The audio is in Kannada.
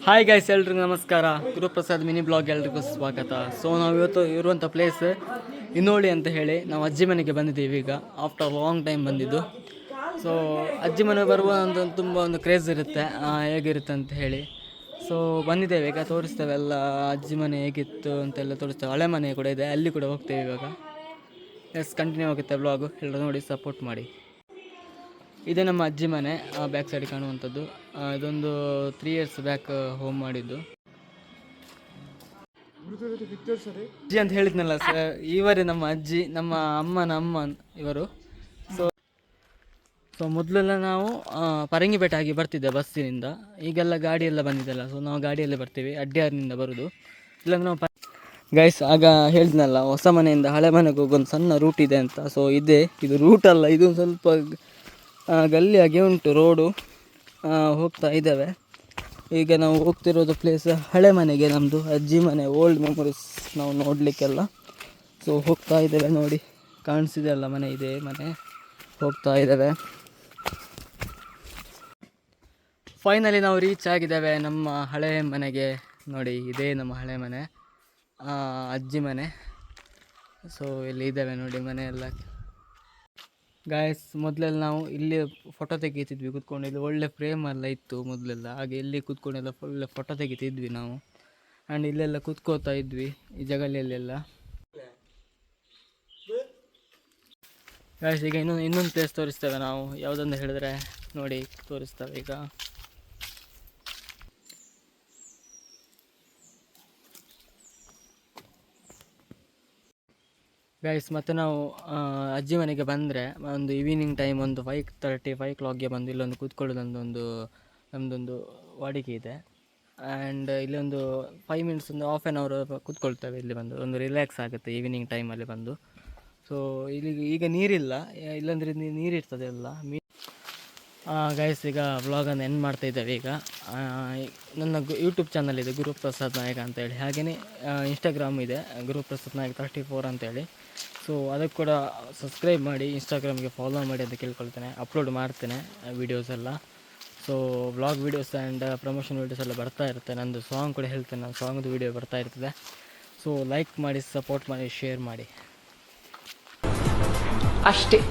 ಹಾಯ್ ಗೈಸ್, ಎಲ್ರಿಗೂ ನಮಸ್ಕಾರ. ಗುರುಪ್ರಸಾದ್ ಮಿನಿ ಬ್ಲಾಗ್ ಎಲ್ರಿಗೂ ಸ್ವಾಗತ. ಸೊ ನಾವು ಇವತ್ತು ಇರುವಂಥ ಪ್ಲೇಸ್ ಇನ್ನೋಳಿ ಅಂತ ಹೇಳಿ ನಾವು ಅಜ್ಜಿ ಮನೆಗೆ ಬಂದಿದ್ದೀವಿ. ಈಗ ಆಫ್ಟರ್ ಲಾಂಗ್ ಟೈಮ್ ಬಂದಿದ್ದು. ಸೊ ಅಜ್ಜಿ ಮನೆ ಬರುವ ಅಂತ ತುಂಬ ಒಂದು ಕ್ರೇಜ್ ಇರುತ್ತೆ, ಹೇಗಿರುತ್ತೆ ಅಂತ ಹೇಳಿ. ಸೊ ಬಂದಿದ್ದೇವೆ, ಈಗ ತೋರಿಸ್ತೇವೆ ಎಲ್ಲ ಅಜ್ಜಿ ಮನೆ ಹೇಗಿತ್ತು ಅಂತೆಲ್ಲ ತೋರಿಸ್ತೇವೆ. ಹಳೆ ಮನೆ ಕೂಡ ಇದೆ, ಅಲ್ಲಿ ಕೂಡ ಹೋಗ್ತೇವೆ ಇವಾಗ. ಕಂಟಿನ್ಯೂ ಆಗುತ್ತೆ ಬ್ಲಾಗು, ಎಲ್ಲರೂ ನೋಡಿ ಸಪೋರ್ಟ್ ಮಾಡಿ. ಇದೇ ನಮ್ಮ ಅಜ್ಜಿ ಮನೆ, ಬ್ಯಾಕ್ ಸೈಡ್ ಕಾಣುವಂಥದ್ದು. ಇದೊಂದು 3 years ಬ್ಯಾಕ್ ಹೋಮ್ ಮಾಡಿದ್ದು. ಅಜ್ಜಿ ಅಂತ ಹೇಳಿದ್ನಲ್ಲ ಸರ್, ಇವರೇ ನಮ್ಮ ಅಜ್ಜಿ, ನಮ್ಮ ಅಮ್ಮನ ಅಮ್ಮ ಇವರು. ಸೊ ಮೊದಲೆಲ್ಲ ನಾವು ಪರಂಗಿಪೇಟೆ ಆಗಿ ಬರ್ತಿದ್ದೆ ಬಸ್ಸಿನಿಂದ. ಈಗೆಲ್ಲ ಗಾಡಿ ಎಲ್ಲ ಬಂದಿದ್ದಲ್ಲ, ಸೊ ನಾವು ಗಾಡಿಯಲ್ಲೇ ಬರ್ತೀವಿ, ಅಡ್ಡಿಯಾರಿನಿಂದ ಬರೋದು. ಇಲ್ಲಾಂದ್ರೆ ನಾವು ಗೈಸ್, ಆಗ ಹೇಳಿದ್ನಲ್ಲ ಹೊಸ ಮನೆಯಿಂದ ಹಳೆ ಮನೆಗೆ ಹೋಗೊಂದು ಸಣ್ಣ ರೂಟ್ ಇದೆ ಅಂತ. ಸೊ ಇದು ರೂಟ್ ಅಲ್ಲ, ಇದು ಸ್ವಲ್ಪ ಗಲ್ಲಿಯಾಗಿ ಉಂಟು, ರೋಡು ಹೋಗ್ತಾ ಇದ್ದಾವೆ. ಈಗ ನಾವು ಹೋಗ್ತಿರೋದು ಪ್ಲೇಸ್ ಹಳೆ ಮನೆಗೆ, ನಮ್ಮದು ಅಜ್ಜಿ ಮನೆ, ಓಲ್ಡ್ ಮೆಮೊರೀಸ್ ನಾವು ನೋಡಲಿಕ್ಕೆಲ್ಲ. ಸೊ ಹೋಗ್ತಾ ಇದ್ದೇವೆ, ನೋಡಿ ಕಾಣಿಸಿದೆ ಅಲ್ಲ ಮನೆ, ಇದೆ ಮನೆ. ಹೋಗ್ತಾ ಇದ್ದೇವೆ. ಫೈನಲಿ ನಾವು ರೀಚ್ ಆಗಿದ್ದೇವೆ ನಮ್ಮ ಹಳೆ ಮನೆಗೆ. ನೋಡಿ, ಇದೇ ನಮ್ಮ ಹಳೆ ಮನೆ, ಅಜ್ಜಿ ಮನೆ. ಸೊ ಇಲ್ಲಿ ಇದ್ದೇವೆ ನೋಡಿ ಮನೆ ಎಲ್ಲ. ಗಾಯ್ಸ್, ಮೊದಲೆಲ್ಲ ನಾವು ಇಲ್ಲಿ ಫೋಟೋ ತೆಗಿತಿದ್ವಿ ಕೂತ್ಕೊಂಡು. ಇಲ್ಲಿ ಒಳ್ಳೆ ಫ್ರೇಮ್ ಎಲ್ಲ ಇತ್ತು ಮೊದಲೆಲ್ಲ, ಹಾಗೆ ಇಲ್ಲಿ ಕೂತ್ಕೊಂಡೆಲ್ಲ ಒಳ್ಳೆ ಫೋಟೋ ತೆಗಿತಿದ್ವಿ ನಾವು. ಆ್ಯಂಡ್ ಇಲ್ಲೆಲ್ಲ ಕೂತ್ಕೋತಾ ಇದ್ವಿ ಈ ಜಗಲಿಯಲ್ಲೆಲ್ಲ. ಗಾಯ್ಸ್, ಈಗ ಇನ್ನೊಂದು ಪ್ಲೇಸ್ ತೋರಿಸ್ತೇವೆ ನಾವು. ಯಾವುದಂತ ಹೇಳಿದ್ರೆ ನೋಡಿ, ತೋರಿಸ್ತೇವೆ ಈಗ. ಗೈಸ್, ಮತ್ತು ನಾವು ಅಜ್ಜಿ ಮನೆಗೆ ಬಂದರೆ ಒಂದು ಈವ್ನಿಂಗ್ ಟೈಮ್ ಒಂದು 5:30, 5 o'clockಗೆ ಬಂದು ಇಲ್ಲೊಂದು ಕೂತ್ಕೊಳ್ಳೋದೊಂದು ನಮ್ಮದೊಂದು ವಾಡಿಕೆ ಇದೆ. ಆ್ಯಂಡ್ ಇಲ್ಲೊಂದು 5 minutes, ಒಂದು ಹಾಫ್ ಆನ್ ಅವರ್ ಕೂತ್ಕೊಳ್ತೇವೆ ಇಲ್ಲಿ ಬಂದು. ಒಂದು ರಿಲ್ಯಾಕ್ಸ್ ಆಗುತ್ತೆ ಈವ್ನಿಂಗ್ ಟೈಮಲ್ಲಿ ಬಂದು. ಸೊ ಇಲ್ಲಿ ಈಗ ನೀರಿಲ್ಲ, ಇಲ್ಲಾಂದರೆ ನೀರಿರ್ತದೆ ಎಲ್ಲ. ಗೈಸ್, ಈಗ ವ್ಲಾಗನ್ನು ಎಂಡ್ ಮಾಡ್ತಾ ಇದ್ದೇವೆ. ಈಗ ನನ್ನ ಯೂಟ್ಯೂಬ್ ಚಾನಲ್ ಇದೆ, ಗುರುಪ್ರಸಾದ್ ನಾಯಕ ಅಂತೇಳಿ. ಹಾಗೆಯೇ ಇನ್ಸ್ಟಾಗ್ರಾಮ್ ಇದೆ, ಗುರುಪ್ರಸಾದ್ ನಾಯಕ್ 34 ಅಂತೇಳಿ. ಸೊ ಅದಕ್ಕೆ ಕೂಡ ಸಬ್ಸ್ಕ್ರೈಬ್ ಮಾಡಿ, ಇನ್ಸ್ಟಾಗ್ರಾಮ್ಗೆ ಫಾಲೋ ಮಾಡಿ ಅಂತ ಕೇಳ್ಕೊಳ್ತೇನೆ. ಅಪ್ಲೋಡ್ ಮಾಡ್ತೇನೆ ವೀಡಿಯೋಸ್ ಎಲ್ಲ. So vlog videos and promotion videos ಎಲ್ಲ ಬರ್ತಾ ಇರುತ್ತೆ. ನಂದು ಸಾಂಗ್ ಕೂಡ ಹೇಳ್ತೇನೆ, ನಾನು ಸಾಂಗ್ದು ವೀಡಿಯೋ ಬರ್ತಾ ಇರ್ತದೆ. ಸೊ ಲೈಕ್ ಮಾಡಿ, ಸಪೋರ್ಟ್ ಮಾಡಿ, ಶೇರ್ ಮಾಡಿ ಅಷ್ಟೇ.